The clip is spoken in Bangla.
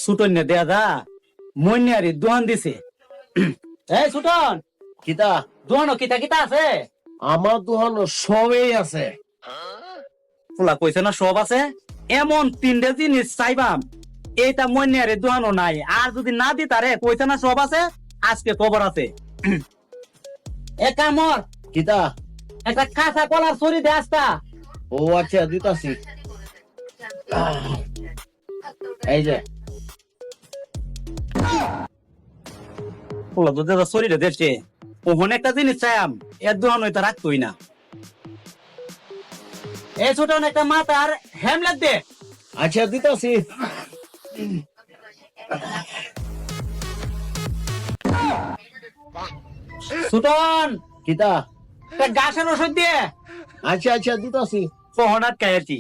সুটন দেয়া দা মন্যারি দোয়ান দিছে। এই সুটন কিতা দোয়ানো কিতা কিতা আছে? আমার দোকান সবই আছে। ফুলা কইছে না সব আছে। এমন তিনটে জিনিস চাইবাম এইটা মন্যারি দোয়ানো নাই, আর যদি না দি তারে কইছে না সব আছে, আজকে খবর আছে। এ কামর কিতা একটা কাঁচা কলার ছড়ি দে আসতা। ও আচ্ছা দিতাছি। এই যে ফুলা তো ছড়িটা দেখছে ওখানে একটা জিনিস চাইম, এর দোয়ানো এটা রাখতোই না। এই ছোট একটা মাথার হেমলেট দে। আচ্ছা দিতাছি। সুটন কিতা একটা গাছের ওষুধ দিয়ে। আচ্ছা আচ্ছা দিতাছি। ফোহনাত খাইছি।